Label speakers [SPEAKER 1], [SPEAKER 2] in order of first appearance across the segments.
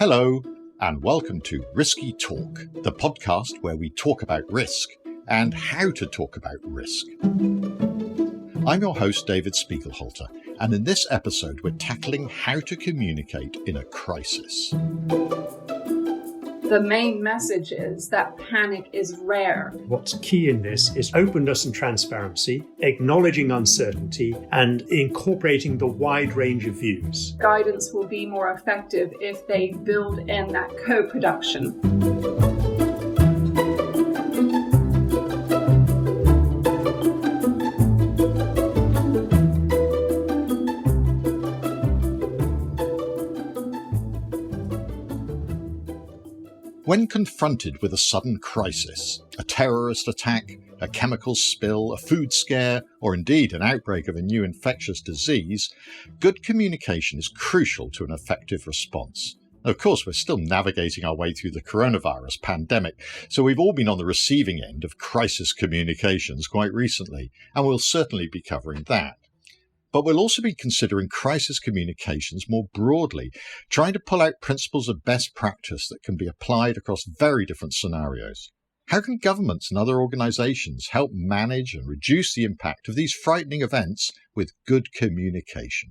[SPEAKER 1] Hello, and welcome to Risky Talk, the podcast where we talk about risk and how to talk about risk. I'm your host, David Spiegelhalter, and in this episode we're tackling how to communicate in a crisis.
[SPEAKER 2] The main message is that panic is rare.
[SPEAKER 3] What's key in this is openness and transparency, acknowledging uncertainty, and incorporating the wide range of views.
[SPEAKER 2] Guidance will be more effective if they build in that co-production.
[SPEAKER 1] When confronted with a sudden crisis, a terrorist attack, a chemical spill, a food scare, or indeed an outbreak of a new infectious disease, good communication is crucial to an effective response. Of course, we're still navigating our way through the coronavirus pandemic, so we've all been on the receiving end of crisis communications quite recently, and we'll certainly be covering that. But we'll also be considering crisis communications more broadly, trying to pull out principles of best practice that can be applied across very different scenarios. How can governments and other organisations help manage and reduce the impact of these frightening events with good communication?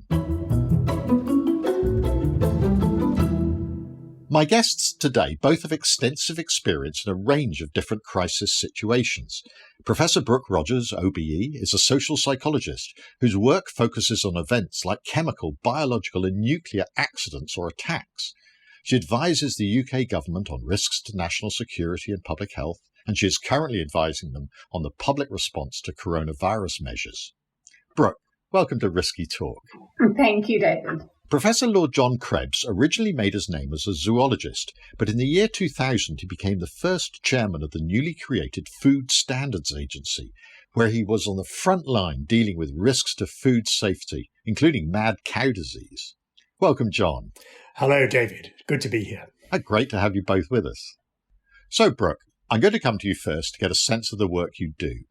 [SPEAKER 1] My guests today both have extensive experience in a range of different crisis situations. Professor Brooke Rogers OBE is a social psychologist whose work focuses on events like chemical, biological and nuclear accidents or attacks. She advises the UK government on risks to national security and public health, and she is currently advising them on the public response to coronavirus measures. Brooke, welcome to Risky Talk.
[SPEAKER 2] Thank you, David.
[SPEAKER 1] Professor Lord John Krebs originally made his name as a zoologist, but in the year 2000 he became the first chairman of the newly created Food Standards Agency, where he was on the front line dealing with risks to food safety, including mad cow disease. Welcome, John.
[SPEAKER 3] Hello, David. Good to be here.
[SPEAKER 1] Great to have you both with us. So, Brooke, I'm going to come to you first to get a sense of the work you do.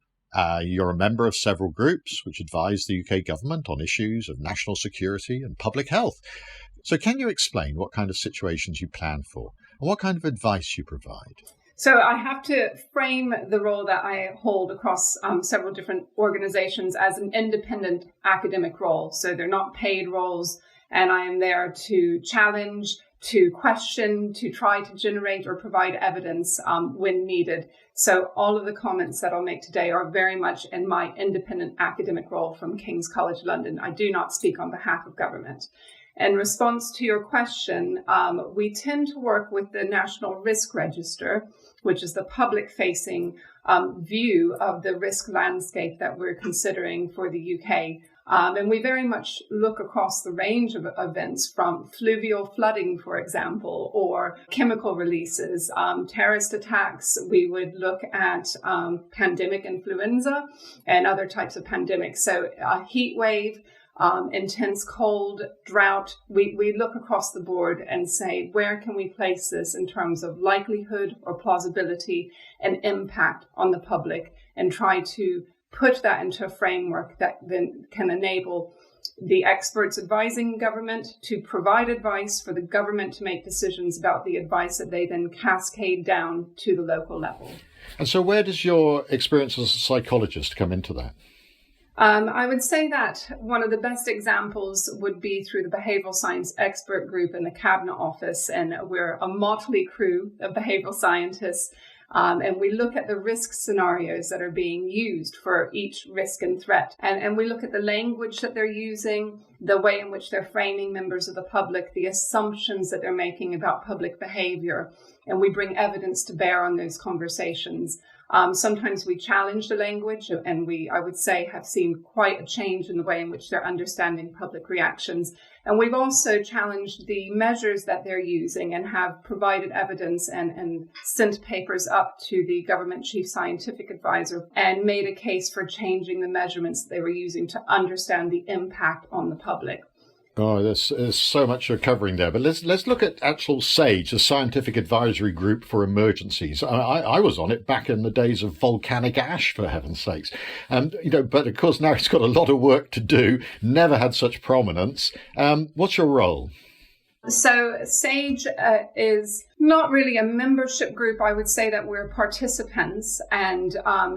[SPEAKER 1] You're a member of several groups which advise the UK government on issues of national security and public health. So can you explain what kind of situations you plan for and what kind of advice you provide?
[SPEAKER 2] So I have to frame the role that I hold across several different organizations as an independent academic role. So they're not paid roles, and I am there to challenge, to question, to try to generate or provide evidence when needed. So all of the comments that I'll make today are very much in my independent academic role from King's College London. I do not speak on behalf of government. In response to your question, we tend to work with the National Risk Register, which is the public-facing view of the risk landscape that we're considering for the UK. And we very much look across the range of events from fluvial flooding, for example, or chemical releases, terrorist attacks. We would look at pandemic influenza and other types of pandemics. So a heat wave, intense cold, drought, we look across the board and say, where can we place this in terms of likelihood or plausibility and impact on the public, and try to put that into a framework that then can enable the experts advising government to provide advice for the government to make decisions about the advice that they then cascade down to the local level.
[SPEAKER 1] And so where does your experience as a psychologist come into that?
[SPEAKER 2] I would say that one of the best examples would be through the behavioural science expert group in the Cabinet Office, and we're a motley crew of behavioural scientists. And we look at the risk scenarios that are being used for each risk and threat. And we look at the language that they're using, the way in which they're framing members of the public, the assumptions that they're making about public behavior. And we bring evidence to bear on those conversations. Sometimes we challenge the language, and I would say, have seen quite a change in the way in which they're understanding public reactions. And we've also challenged the measures that they're using and have provided evidence and sent papers up to the government chief scientific advisor and made a case for changing the measurements they were using to understand the impact on the public.
[SPEAKER 1] Oh, there's so much you're covering there. But let's look at actual SAGE, the Scientific Advisory Group for Emergencies. I was on it back in the days of volcanic ash, for heaven's sakes. But of course now it's got a lot of work to do. Never had such prominence. What's your role?
[SPEAKER 2] So SAGE is not really a membership group. I would say that we're participants, and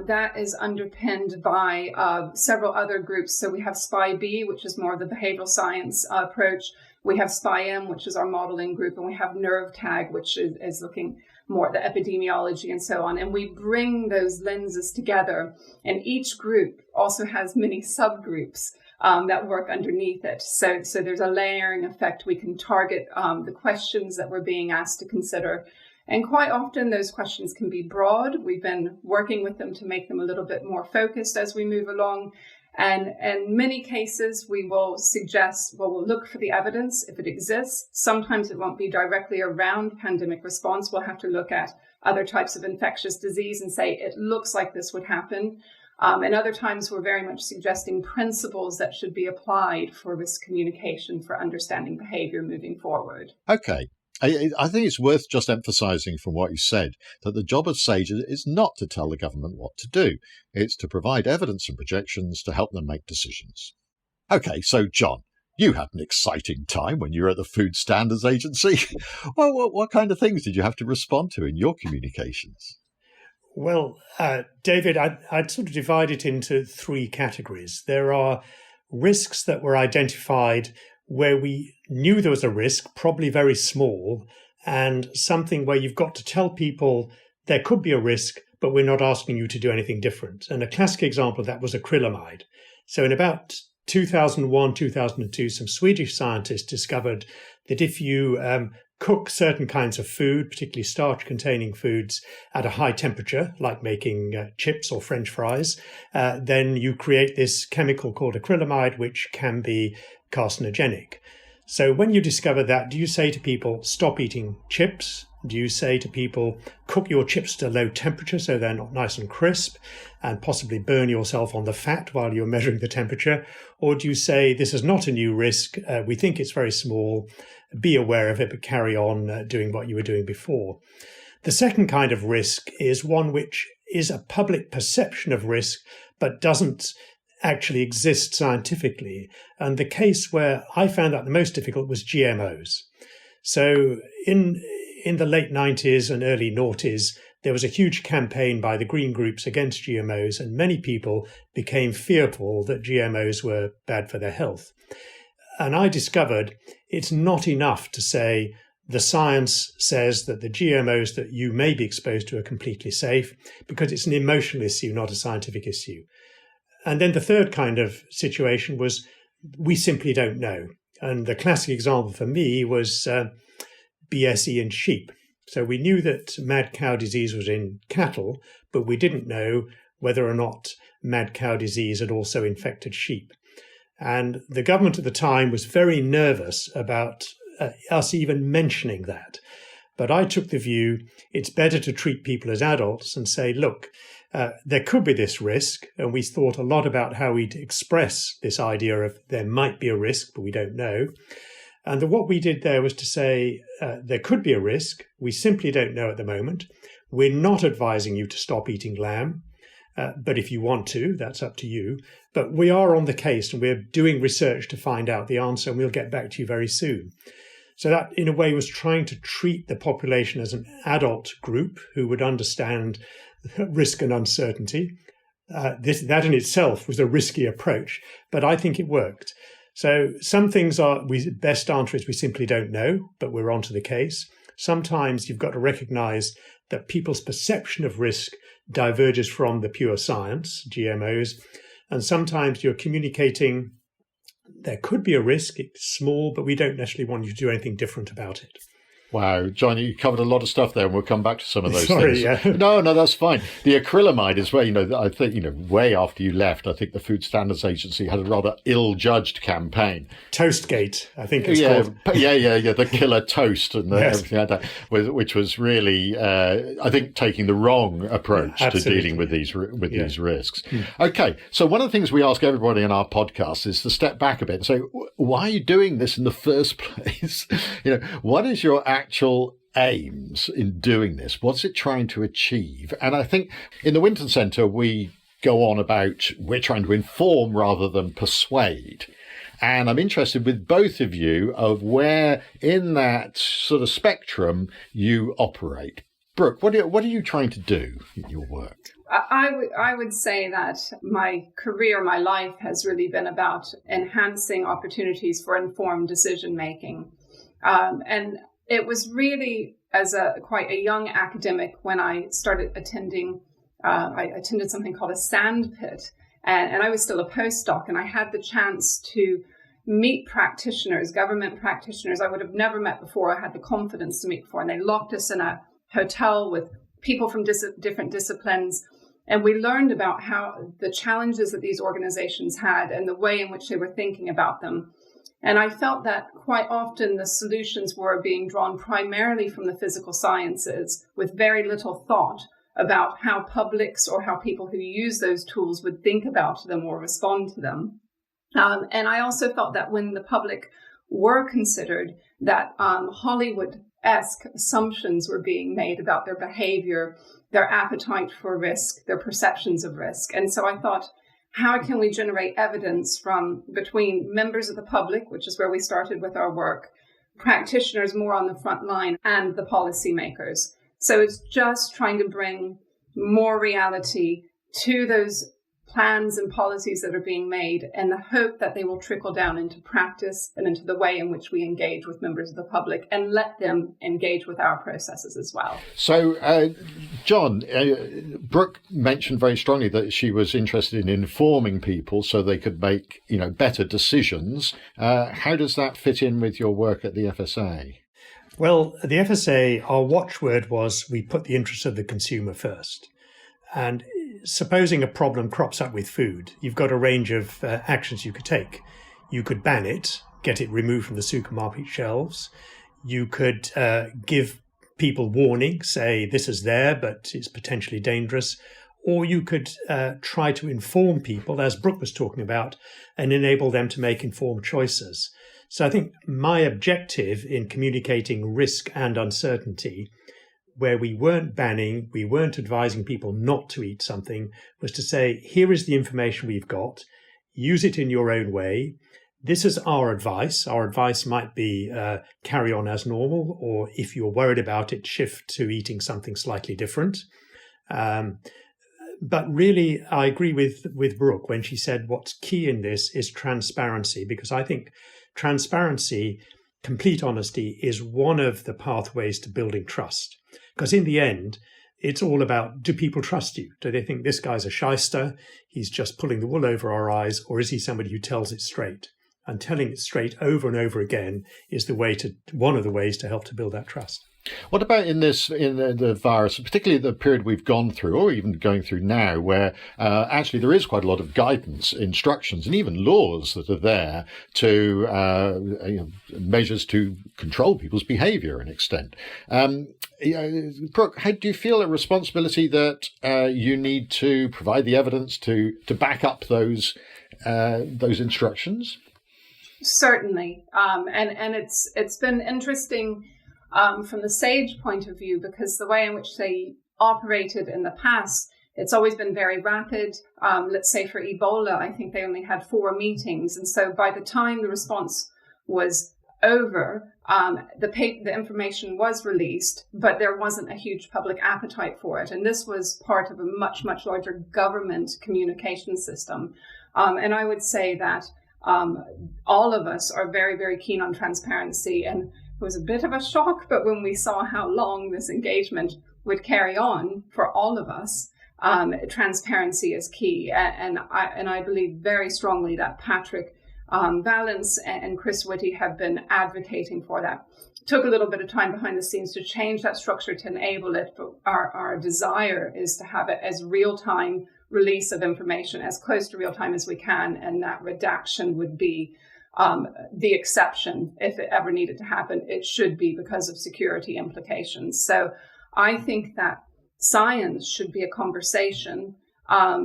[SPEAKER 2] that is underpinned by several other groups. So we have SPI-B, which is more of the behavioral science approach. We have SPI-M, which is our modeling group, and we have NerveTag, which is looking more at the epidemiology and so on. And we bring those lenses together, and each group also has many subgroups that work underneath it. So there's a layering effect. We can target the questions that we're being asked to consider. And quite often those questions can be broad. We've been working with them to make them a little bit more focused as we move along. And in many cases, we will suggest, we'll look for the evidence if it exists. Sometimes it won't be directly around pandemic response. We'll have to look at other types of infectious disease and say, it looks like this would happen. And other times we're very much suggesting principles that should be applied for risk communication for understanding behavior moving forward.
[SPEAKER 1] Okay. I think it's worth just emphasising from what you said that the job of SAGE is not to tell the government what to do. It's to provide evidence and projections to help them make decisions. Okay, so John, you had an exciting time when you were at the Food Standards Agency. Well, what kind of things did you have to respond to in your communications?
[SPEAKER 3] Well, David, I'd sort of divide it into three categories. There are risks that were identified where we knew there was a risk, probably very small, and something where you've got to tell people there could be a risk, but we're not asking you to do anything different. And a classic example of that was acrylamide. So in about 2001, 2002, some Swedish scientists discovered that if you cook certain kinds of food, particularly starch-containing foods, at a high temperature, like making chips or French fries, then you create this chemical called acrylamide, which can be carcinogenic. So when you discover that, do you say to people, stop eating chips? Do you say to people, cook your chips to low temperature so they're not nice and crisp and possibly burn yourself on the fat while you're measuring the temperature? Or do you say, this is not a new risk, we think it's very small, be aware of it, but carry on doing what you were doing before? The second kind of risk is one which is a public perception of risk, but doesn't actually exist scientifically. And the case where I found that the most difficult was GMOs. So in the late 90s and early noughties, there was a huge campaign by the green groups against GMOs, and many people became fearful that GMOs were bad for their health. And I discovered it's not enough to say the science says that the GMOs that you may be exposed to are completely safe, because it's an emotional issue, not a scientific issue. And then the third kind of situation was we simply don't know. And the classic example for me was BSE in sheep. So we knew that mad cow disease was in cattle, but we didn't know whether or not mad cow disease had also infected sheep. And the government at the time was very nervous about us even mentioning that. But I took the view it's better to treat people as adults and say, look, there could be this risk, and we thought a lot about how we'd express this idea of there might be a risk, but we don't know. And what we did there was to say there could be a risk. We simply don't know at the moment. We're not advising you to stop eating lamb, but if you want to, that's up to you. But we are on the case, and we're doing research to find out the answer, and we'll get back to you very soon. So that, in a way, was trying to treat the population as an adult group who would understand risk and uncertainty. That in itself was a risky approach, but I think it worked. So some things best answer is we simply don't know, but we're onto the case. Sometimes you've got to recognize that people's perception of risk diverges from the pure science, GMOs, and sometimes you're communicating there could be a risk, it's small, but we don't necessarily want you to do anything different about it.
[SPEAKER 1] Wow, John, you covered a lot of stuff there, and we'll come back to some of those
[SPEAKER 3] things.
[SPEAKER 1] Yeah. No, that's fine. The acrylamide is where, I think, way after you left, I think the Food Standards Agency had a rather ill-judged campaign.
[SPEAKER 3] Toastgate, I think it's called.
[SPEAKER 1] Yeah, the killer toast and
[SPEAKER 3] yes.
[SPEAKER 1] Everything like that, which was really, I think, taking the wrong approach to dealing with these risks. Okay, so one of the things we ask everybody on our podcast is to step back a bit and say, why are you doing this in the first place? What is your actual aims in doing this? What's it trying to achieve? And I think in the Winton Centre, we go on about we're trying to inform rather than persuade. And I'm interested with both of you of where in that sort of spectrum you operate. Brooke, what are you trying to do in your work?
[SPEAKER 2] I would say that my career, my life has really been about enhancing opportunities for informed decision making. And it was really as quite a young academic when I started attending, I attended something called a sandpit. And I was still a postdoc, and I had the chance to meet practitioners, government practitioners I would have never met before. I had the confidence to meet before. And they locked us in a hotel with people from different disciplines. And we learned about how the challenges that these organizations had and the way in which they were thinking about them. And I felt that quite often the solutions were being drawn primarily from the physical sciences with very little thought about how publics or how people who use those tools would think about them or respond to them. And I also felt that when the public were considered, that Hollywood-esque assumptions were being made about their behavior, their appetite for risk, their perceptions of risk. And so I thought, how can we generate evidence from between members of the public, which is where we started with our work, practitioners more on the front line, and the policymakers? So it's just trying to bring more reality to those plans and policies that are being made, and the hope that they will trickle down into practice and into the way in which we engage with members of the public and let them engage with our processes as well.
[SPEAKER 1] So, John, Brooke mentioned very strongly that she was interested in informing people so they could make, better decisions. How does that fit in with your work at the FSA?
[SPEAKER 3] Well, at the FSA, our watchword was we put the interests of the consumer first. And supposing a problem crops up with food, you've got a range of actions you could take. You could ban it, get it removed from the supermarket shelves. You could give people warning, say this is there, but it's potentially dangerous. Or you could try to inform people, as Brooke was talking about, and enable them to make informed choices. So I think my objective in communicating risk and uncertainty, where we weren't banning, we weren't advising people not to eat something, was to say, here is the information we've got, use it in your own way. This is our advice. Our advice might be carry on as normal, or if you're worried about it, shift to eating something slightly different. But really, I agree with Brooke when she said what's key in this is transparency, because I think transparency, complete honesty, is one of the pathways to building trust. Because in the end, it's all about, do people trust you? Do they think this guy's a shyster? He's just pulling the wool over our eyes, or is he somebody who tells it straight? And telling it straight over and over again is one of the ways to help to build that trust.
[SPEAKER 1] What about in the virus, particularly the period we've gone through, or even going through now, where actually there is quite a lot of guidance, instructions, and even laws that are there to measures to control people's behaviour in extent. Brooke, how do you feel a responsibility that you need to provide the evidence to back up those instructions?
[SPEAKER 2] Certainly, and it's been interesting. From the SAGE point of view, because the way in which they operated in the past, it's always been very rapid. Let's say for Ebola, I think they only had 4 meetings. And so by the time the response was over, the information was released, but there wasn't a huge public appetite for it. And this was part of a much, much larger government communication system. And I would say that all of us are very, very keen on transparency, and it was a bit of a shock, but when we saw how long this engagement would carry on for all of us, transparency is key. And I believe very strongly that Patrick Vallance and Chris Whitty have been advocating for that. It took a little bit of time behind the scenes to change that structure to enable it, but our desire is to have it as real-time release of information, as close to real-time as we can, and that redaction would be the exception. If it ever needed to happen, it should be because of security implications. So I think that science should be a conversation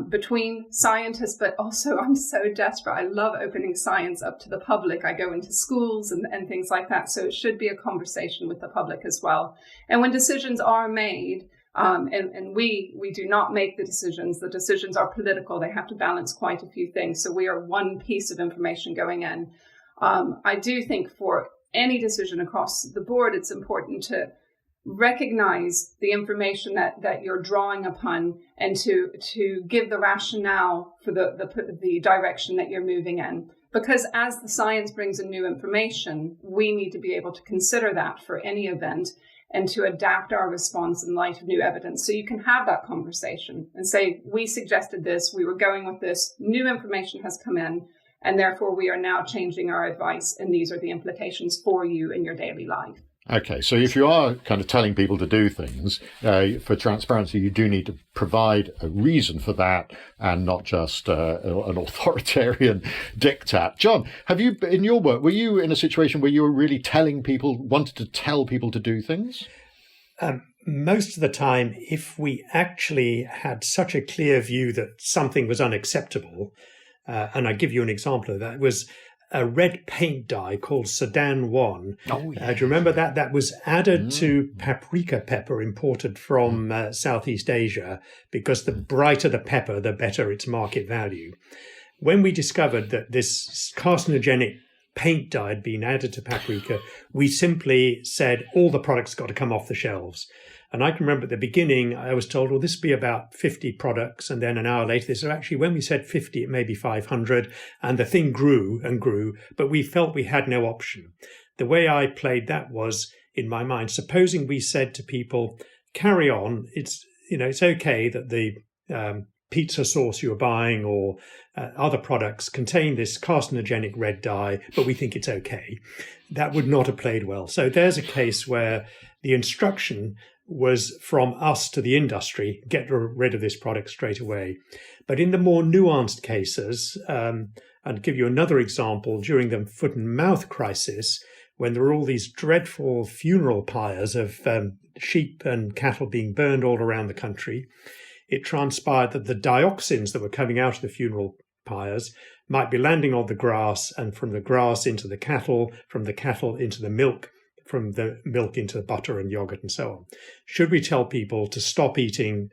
[SPEAKER 2] between scientists, but also I'm so desperate. I love opening science up to the public. I go into schools and things like that. So it should be a conversation with the public as well. And when decisions are made, And we do not make the decisions. The decisions are political. They have to balance quite a few things. So we are one piece of information going in. I do think for any decision across the board, it's important to recognize the information that you're drawing upon and to give the rationale for the direction that you're moving in. Because as the science brings in new information, we need to be able to consider that for any event and to adapt our response in light of new evidence. So you can have that conversation and say, we suggested this, we were going with this, new information has come in, and therefore we are now changing our advice, and these are the implications for you in your daily life.
[SPEAKER 1] Okay, so if you are kind of telling people to do things, for transparency, you do need to provide a reason for that and not just an authoritarian diktat. John, have you, in your work, were you in a situation where you were really wanted to tell people to do things?
[SPEAKER 3] Most of the time, if we actually had such a clear view that something was unacceptable, and I give you an example of that, it was a red paint dye called Sudan 1.
[SPEAKER 1] Oh, yeah.
[SPEAKER 3] Do you remember that? That was added to paprika pepper imported from Southeast Asia, because the brighter the pepper, the better its market value. When we discovered that this carcinogenic paint dye had been added to paprika, we simply said all the products got to come off the shelves. And I can remember at the beginning, I was told, well, this will be about 50 products. And then an hour later, they said, actually, when we said 50, it may be 500. And the thing grew and grew, but we felt we had no option. The way I played that was, in my mind, supposing we said to people, carry on, it's okay that the pizza sauce you're buying or other products contain this carcinogenic red dye, but we think it's okay. That would not have played well. So there's a case where the instruction was from us to the industry, get rid of this product straight away. But in the more nuanced cases, and to give you another example, during the foot and mouth crisis, when there were all these dreadful funeral pyres of sheep and cattle being burned all around the country, it transpired that the dioxins that were coming out of the funeral pyres might be landing on the grass, and from the grass into the cattle, from the cattle into the milk, from the milk into butter and yogurt and so on. Should we tell people to stop eating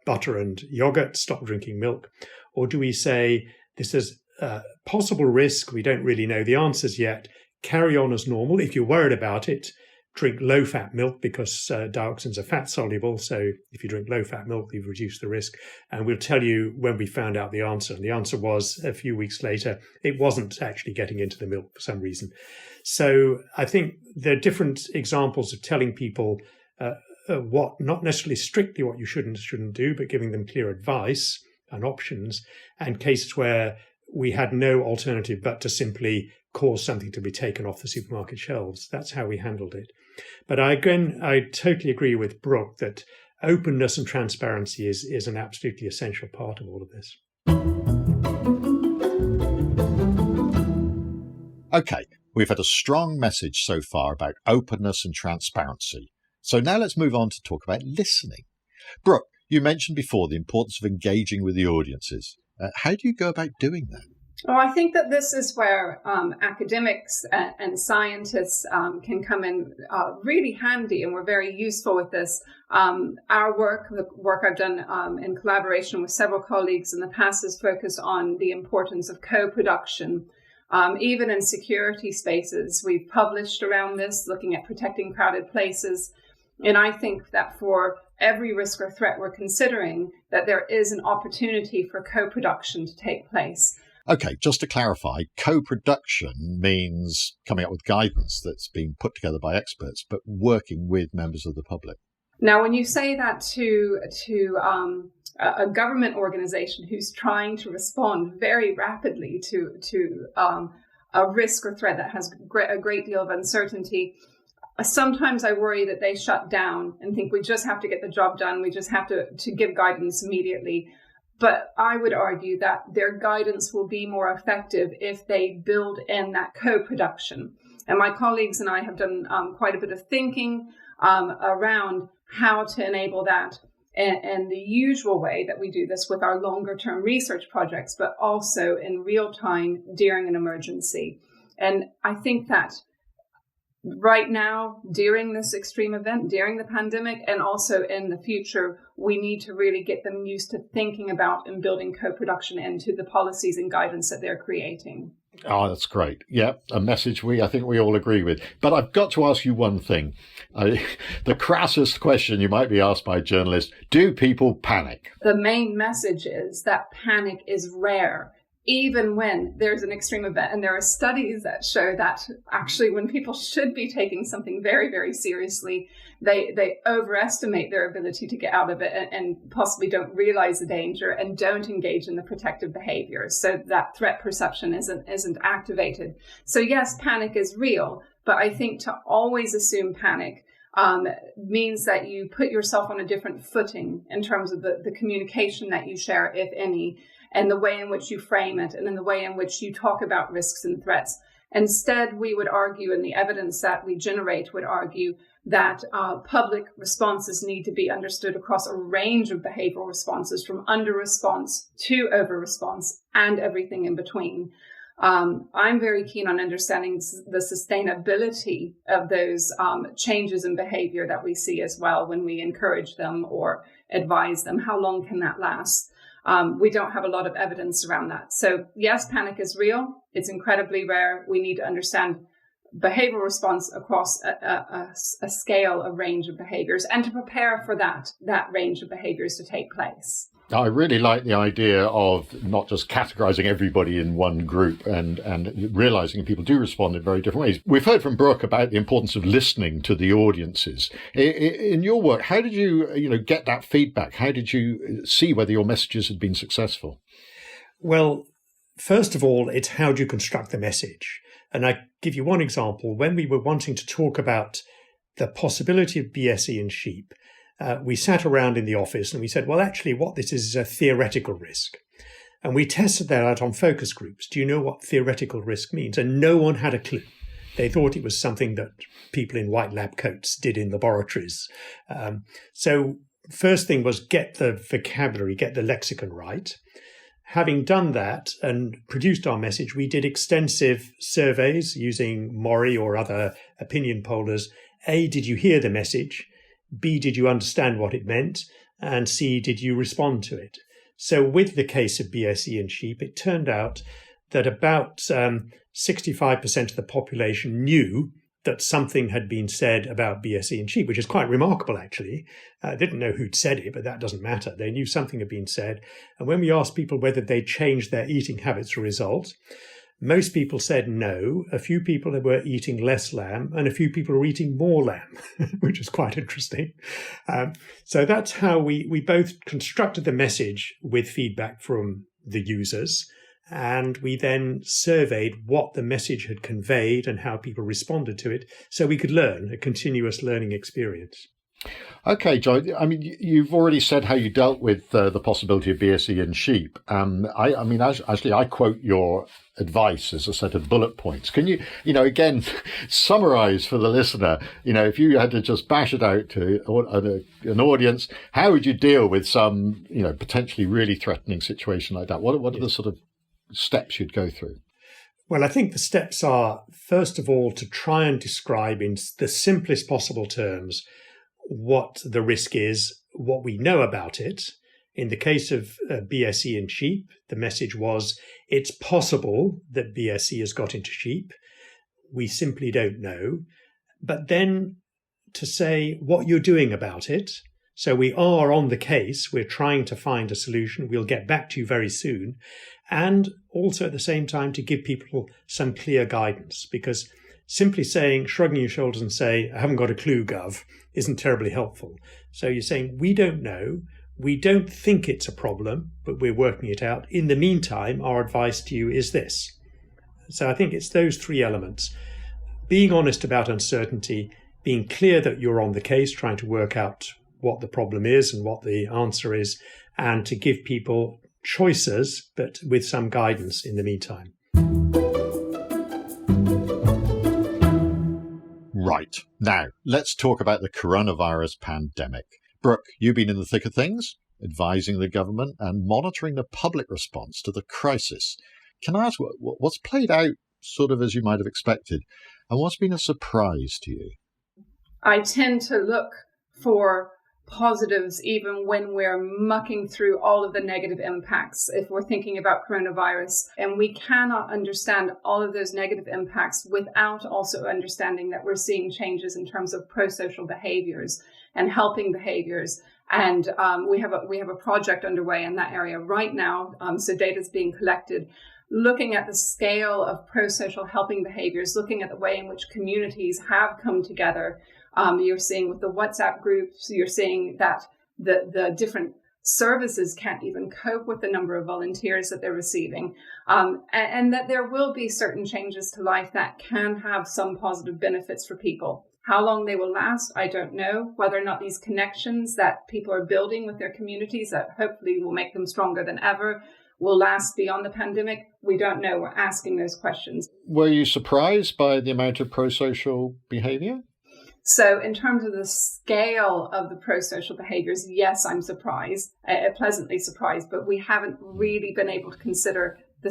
[SPEAKER 3] butter and yogurt, stop drinking milk? Or do we say, this is a possible risk, we don't really know the answers yet, carry on as normal. If you're worried about it, drink low-fat milk, because dioxins are fat-soluble. So if you drink low-fat milk, you've reduced the risk. And we'll tell you when we found out the answer. And the answer was, a few weeks later, it wasn't actually getting into the milk for some reason. So I think there are different examples of telling people what, not necessarily strictly what you should and shouldn't do, but giving them clear advice and options, and cases where we had no alternative but to simply cause something to be taken off the supermarket shelves. That's how we handled it. But I totally agree with Brooke that openness and transparency is an absolutely essential part of all of this.
[SPEAKER 1] Okay, we've had a strong message so far about openness and transparency. So now let's move on to talk about listening. Brooke, you mentioned before the importance of engaging with the audiences. How do you go about doing that?
[SPEAKER 2] Well, I think that this is where academics and scientists can come in really handy, and we're very useful with this. Our work, the work I've done in collaboration with several colleagues in the past, is focused on the importance of co-production. Even in security spaces, we've published around this, looking at protecting crowded places. And I think that for every risk or threat we're considering, that there is an opportunity for co-production to take place.
[SPEAKER 1] Okay, just to clarify, co-production means coming up with guidance that's been put together by experts, but working with members of the public.
[SPEAKER 2] Now, when you say that to a government organization who's trying to respond very rapidly to a risk or threat that has a great deal of uncertainty, sometimes I worry that they shut down and think we just have to get the job done. We just have to give guidance immediately. But I would argue that their guidance will be more effective if they build in that co-production. And my colleagues and I have done quite a bit of thinking around how to enable that. And the usual way that we do this with our longer term research projects, but also in real time during an emergency. And I think that right now, during this extreme event, during the pandemic, and also in the future, we need to really get them used to thinking about and building co-production into the policies and guidance that they're creating.
[SPEAKER 1] Oh, that's great. Yeah, a message I think we all agree with. But I've got to ask you one thing. The crassest question you might be asked by a journalist, do people panic?
[SPEAKER 2] The main message is that panic is rare, even when there's an extreme event. And there are studies that show that actually when people should be taking something very, very seriously, they overestimate their ability to get out of it and possibly don't realize the danger and don't engage in the protective behaviors. So that threat perception isn't activated. So yes, panic is real, but I think to always assume panic means that you put yourself on a different footing in terms of the communication that you share, if any, and the way in which you frame it and in the way in which you talk about risks and threats. Instead, we would argue, and the evidence that we generate would argue, that public responses need to be understood across a range of behavioral responses, from under response to over response and everything in between. I'm very keen on understanding the sustainability of those changes in behavior that we see as well when we encourage them or advise them. How long can that last? We don't have a lot of evidence around that. So yes, panic is real. It's incredibly rare. We need to understand behavioral response across a scale, a range of behaviors, and to prepare for that range of behaviors to take place.
[SPEAKER 1] I really like the idea of not just categorizing everybody in one group and realizing people do respond in very different ways. We've heard from Brooke about the importance of listening to the audiences. In your work, how did you get that feedback? How did you see whether your messages had been successful?
[SPEAKER 3] Well, first of all, it's how do you construct the message? And I give you one example. When we were wanting to talk about the possibility of BSE in sheep, we sat around in the office and we said, well, actually, what this is a theoretical risk. And we tested that out on focus groups. Do you know what theoretical risk means? And no one had a clue. They thought it was something that people in white lab coats did in laboratories. So first thing was get the vocabulary, get the lexicon right. Having done that and produced our message, we did extensive surveys using Mori or other opinion pollers. A, did you hear the message? B, did you understand what it meant? And C, did you respond to it? So with the case of BSE in sheep, it turned out that about 65% of the population knew that something had been said about BSE in sheep, which is quite remarkable, actually. They didn't know who'd said it, but that doesn't matter. They knew something had been said. And when we asked people whether they changed their eating habits as a result, most people said no. A few people were eating less lamb and a few people were eating more lamb, which is quite interesting. So that's how we both constructed the message with feedback from the users. And we then surveyed what the message had conveyed and how people responded to it so we could learn, a continuous learning experience.
[SPEAKER 1] Okay, Joy. I mean, you've already said how you dealt with the possibility of BSE in sheep. I quote your advice as a set of bullet points. Can you, again, summarize for the listener, if you had to just bash it out to an audience, how would you deal with some, potentially really threatening situation like that? What are the sort of steps you'd go through?
[SPEAKER 3] Well, I think the steps are, first of all, to try and describe in the simplest possible terms what the risk is, what we know about it. In the case of BSE in sheep, the message was, it's possible that BSE has got into sheep. We simply don't know. But then to say what you're doing about it. So we are on the case. We're trying to find a solution. We'll get back to you very soon. And also at the same time to give people some clear guidance, because simply shrugging your shoulders and say, I haven't got a clue, Gov, isn't terribly helpful. So you're saying, we don't know. We don't think it's a problem, but we're working it out. In the meantime, our advice to you is this. So I think it's those three elements. Being honest about uncertainty, being clear that you're on the case, trying to work out what the problem is and what the answer is, and to give people choices, but with some guidance in the meantime.
[SPEAKER 1] Right. Now, let's talk about the coronavirus pandemic. Brooke, you've been in the thick of things, advising the government and monitoring the public response to the crisis. Can I ask what's played out sort of as you might have expected? And what's been a surprise to you?
[SPEAKER 2] I tend to look for positives even when we're mucking through all of the negative impacts. If we're thinking about coronavirus, and we cannot understand all of those negative impacts without also understanding that we're seeing changes in terms of pro-social behaviors and helping behaviors. And we have a project underway in that area right now. So data is being collected, looking at the scale of pro-social helping behaviors, looking at the way in which communities have come together. You're seeing with the WhatsApp groups, you're seeing that the different services can't even cope with the number of volunteers that they're receiving, and that there will be certain changes to life that can have some positive benefits for people. How long they will last, I don't know. Whether or not these connections that people are building with their communities that hopefully will make them stronger than ever will last beyond the pandemic, we don't know. We're asking those questions.
[SPEAKER 1] Were you surprised by the amount of pro-social behavior?
[SPEAKER 2] So in terms of the scale of the pro-social behaviors, yes, I'm surprised, pleasantly surprised, but we haven't really been able to consider the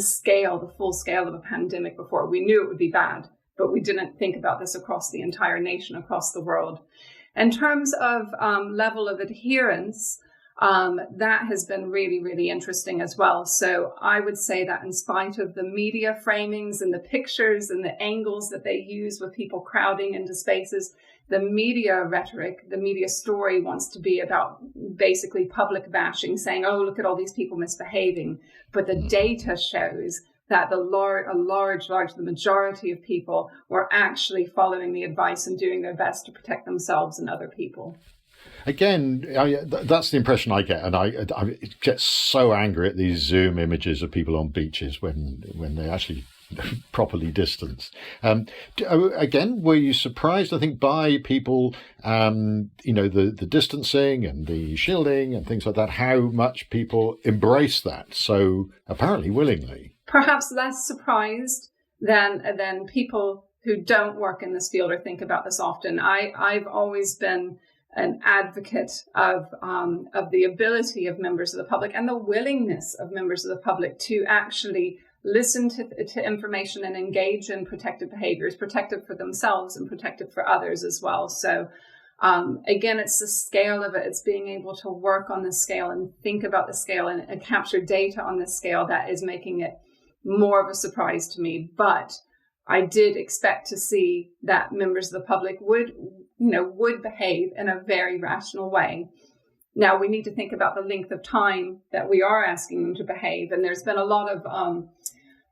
[SPEAKER 2] full scale of a pandemic before. We knew it would be bad, but we didn't think about this across the entire nation, across the world. In terms of level of adherence, that has been really, really interesting as well. So I would say that in spite of the media framings and the pictures and the angles that they use with people crowding into spaces, the media rhetoric, the media story wants to be about basically public bashing, saying, oh, look at all these people misbehaving. But the data shows that the majority of people were actually following the advice and doing their best to protect themselves and other people.
[SPEAKER 1] Again, that's the impression I get, and I get so angry at these Zoom images of people on beaches when they actually properly distanced. Again, were you surprised, I think, by people, the distancing and the shielding and things like that, how much people embrace that so apparently willingly?
[SPEAKER 2] Perhaps less surprised than people who don't work in this field or think about this often. I've always been an advocate of the ability of members of the public and the willingness of members of the public to actually listen to information and engage in protective behaviors, protective for themselves and protective for others as well. So again, it's the scale of it. It's being able to work on the scale and think about the scale and capture data on this scale that is making it more of a surprise to me. But I did expect to see that members of the public would behave in a very rational way. Now, we need to think about the length of time that we are asking them to behave. And there's been a lot of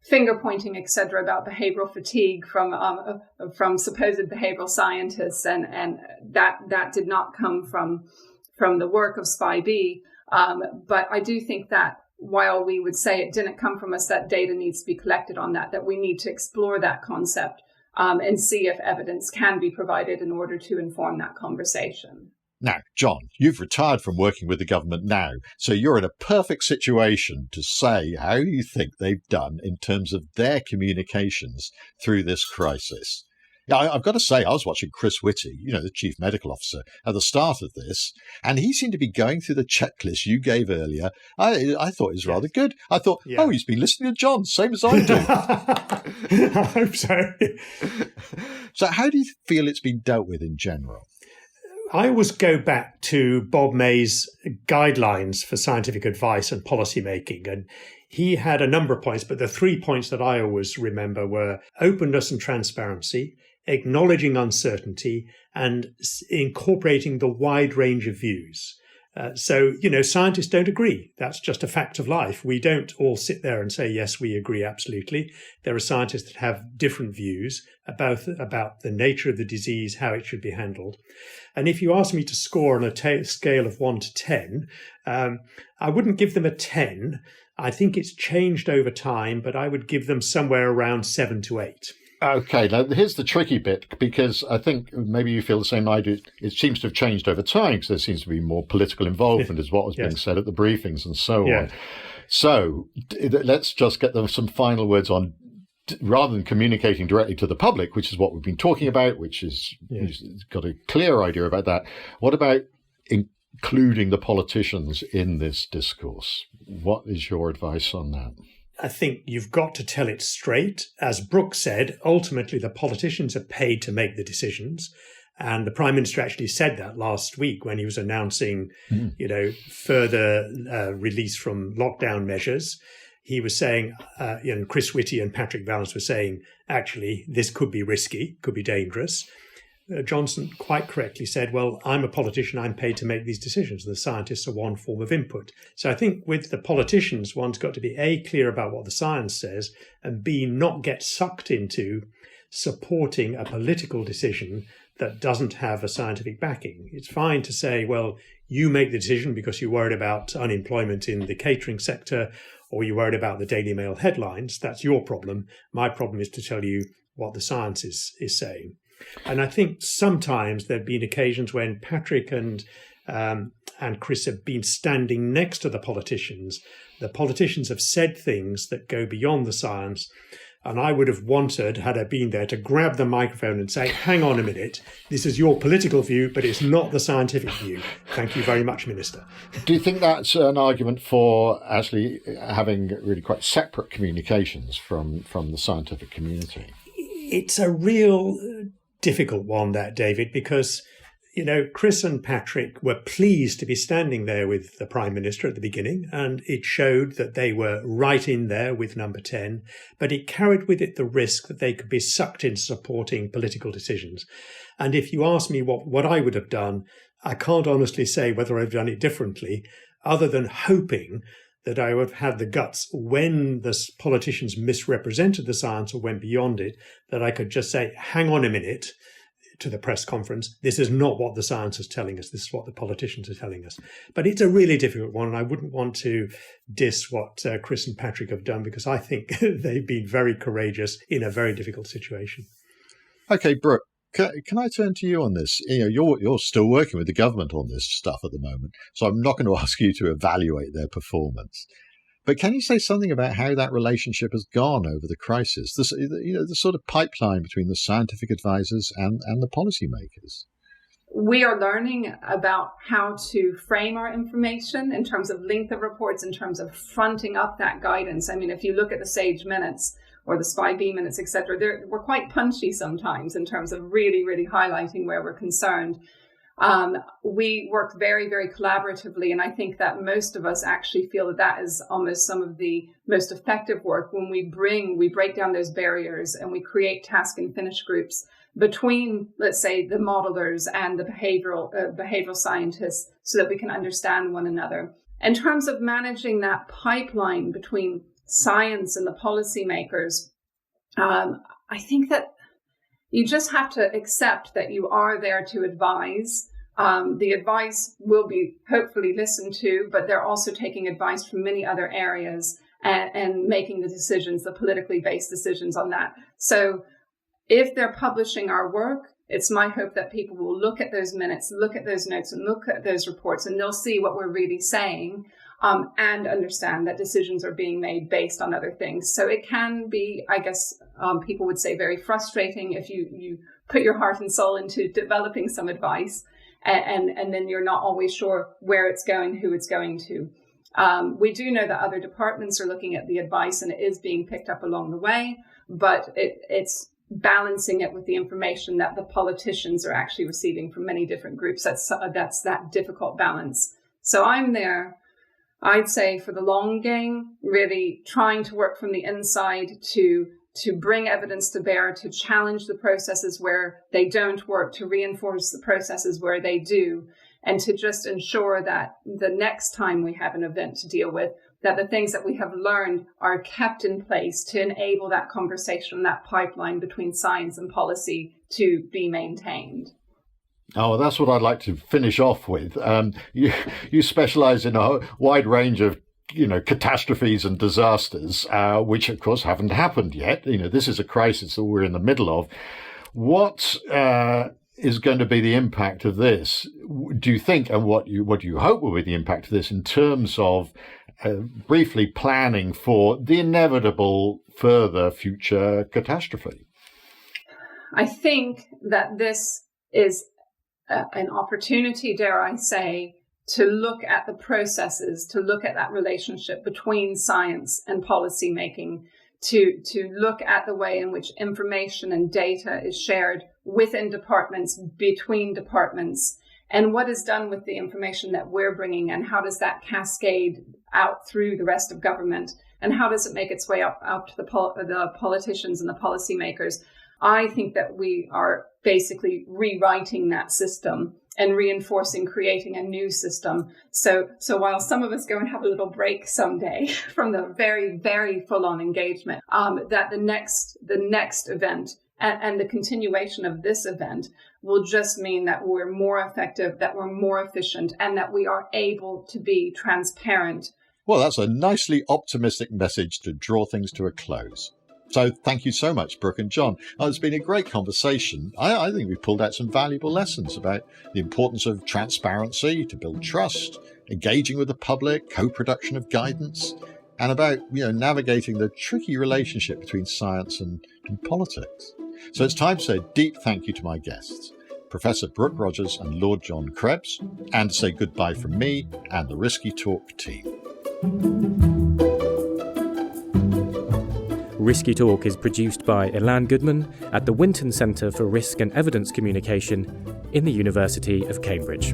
[SPEAKER 2] finger pointing, et cetera, about behavioral fatigue from supposed behavioral scientists. And that did not come from the work of SPI-B. But I do think that while we would say it didn't come from us, that data needs to be collected on that we need to explore that concept and see if evidence can be provided in order to inform that conversation.
[SPEAKER 1] Now, John, you've retired from working with the government now, so you're in a perfect situation to say how you think they've done in terms of their communications through this crisis. Now, I've got to say, I was watching Chris Whitty, the chief medical officer, at the start of this, and he seemed to be going through the checklist you gave earlier. I thought it was rather good. I thought, oh, he's been listening to John, same as I do.
[SPEAKER 3] I hope so.
[SPEAKER 1] So how do you feel it's been dealt with in general?
[SPEAKER 3] I always go back to Bob May's guidelines for scientific advice and policy making. And he had a number of points, but the 3 points that I always remember were openness and transparency, acknowledging uncertainty, and incorporating the wide range of views. So, scientists don't agree. That's just a fact of life. We don't all sit there and say, yes, we agree, absolutely. There are scientists that have different views about the nature of the disease, how it should be handled. And if you ask me to score on a scale of 1 to 10, I wouldn't give them a 10. I think it's changed over time, but I would give them somewhere around 7 to 8.
[SPEAKER 1] Okay, now here's the tricky bit, because I think maybe you feel the same I do. It seems to have changed over time because there seems to be more political involvement is what was being said at the briefings and so on. So let's just get them some final words on, rather than communicating directly to the public, which is what we've been talking about, which is got a clear idea about that. What about including the politicians in this discourse? What is your advice on that?
[SPEAKER 3] I think you've got to tell it straight. As Brooke said, ultimately the politicians are paid to make the decisions. And the Prime Minister actually said that last week when he was announcing, further release from lockdown measures. He was saying, Chris Whitty and Patrick Vallance were saying, actually, this could be risky, could be dangerous. Johnson quite correctly said, well, I'm a politician, I'm paid to make these decisions. The scientists are one form of input. So I think with the politicians, one's got to be A, clear about what the science says, and B, not get sucked into supporting a political decision that doesn't have a scientific backing. It's fine to say, well, you make the decision because you're worried about unemployment in the catering sector, or you're worried about the Daily Mail headlines. That's your problem. My problem is to tell you what the science is saying. And I think sometimes there have been occasions when Patrick and Chris have been standing next to the politicians. The politicians have said things that go beyond the science. And I would have wanted, had I been there, to grab the microphone and say, hang on a minute, this is your political view, but it's not the scientific view. Thank you very much, Minister.
[SPEAKER 1] Do you think that's an argument for actually having really quite separate communications from the scientific community?
[SPEAKER 3] It's a real difficult one, that, David, because Chris and Patrick were pleased to be standing there with the Prime Minister at the beginning, and it showed that they were right in there with number 10, but it carried with it the risk that they could be sucked into supporting political decisions. And if you ask me what I would have done, I can't honestly say whether I've done it differently, other than hoping that I would have had the guts when the politicians misrepresented the science or went beyond it, that I could just say, hang on a minute, to the press conference, this is not what the science is telling us, this is what the politicians are telling us. But it's a really difficult one, and I wouldn't want to diss what Chris and Patrick have done, because I think they've been very courageous in a very difficult situation.
[SPEAKER 1] Okay, Brooke, can I turn to you on this? You're still working with the government on this stuff at the moment, so I'm not going to ask you to evaluate their performance. But can you say something about how that relationship has gone over the crisis? The sort of pipeline between the scientific advisors and the policymakers.
[SPEAKER 2] We are learning about how to frame our information in terms of length of reports, in terms of fronting up that guidance. I mean, if you look at the SAGE minutes or the SPI-B minutes, etc., we're quite punchy sometimes in terms of really, really highlighting where we're concerned. We work very, very collaboratively, and I think that most of us actually feel that is almost some of the most effective work when we break down those barriers and we create task and finish groups between, let's say, the modelers and the behavioral scientists, so that we can understand one another. In terms of managing that pipeline between science and the policymakers, I think that you just have to accept that you are there to advise. The advice will be hopefully listened to, but they're also taking advice from many other areas and making the decisions, the politically based decisions on that. So if they're publishing our work, it's my hope that people will look at those minutes, look at those notes, and look at those reports, and they'll see what we're really saying, and understand that decisions are being made based on other things. So it can be, I guess, people would say, very frustrating if you put your heart and soul into developing some advice, and then you're not always sure where it's going, who it's going to. We do know that other departments are looking at the advice, and it is being picked up along the way, but it's balancing it with the information that the politicians are actually receiving from many different groups. That's that difficult balance. So I'm there, I'd say, for the long game, really trying to work from the inside to bring evidence to bear, to challenge the processes where they don't work, to reinforce the processes where they do, and to just ensure that the next time we have an event to deal with, that the things that we have learned are kept in place to enable that conversation, that pipeline between science and policy to be maintained.
[SPEAKER 1] Oh, well, that's what I'd like to finish off with. You specialise in a wide range of, catastrophes and disasters, which of course haven't happened yet. This is a crisis that we're in the middle of. What is going to be the impact of this, do you think, and what do you hope will be the impact of this in terms of briefly planning for the inevitable further future catastrophe?
[SPEAKER 2] I think that this is an opportunity, dare I say, to look at the processes, to look at that relationship between science and policy making, to look at the way in which information and data is shared within departments, between departments, and what is done with the information that we're bringing, and how does that cascade out through the rest of government, and how does it make its way up to the politicians and the policymakers. I think that we are basically rewriting that system and reinforcing, creating a new system. So while some of us go and have a little break someday from the very, very full-on engagement, that the next event and the continuation of this event will just mean that we're more effective, that we're more efficient, and that we are able to be transparent.
[SPEAKER 1] Well, that's a nicely optimistic message to draw things to a close. So thank you so much, Brooke and John. It's been a great conversation. I think we pulled out some valuable lessons about the importance of transparency to build trust, engaging with the public, co-production of guidance, and about navigating the tricky relationship between science and politics. So it's time to say a deep thank you to my guests, Professor Brooke Rogers and Lord John Krebs, and to say goodbye from me and the Risky Talk team.
[SPEAKER 4] Risky Talk is produced by Ilan Goodman at the Winton Centre for Risk and Evidence Communication in the University of Cambridge.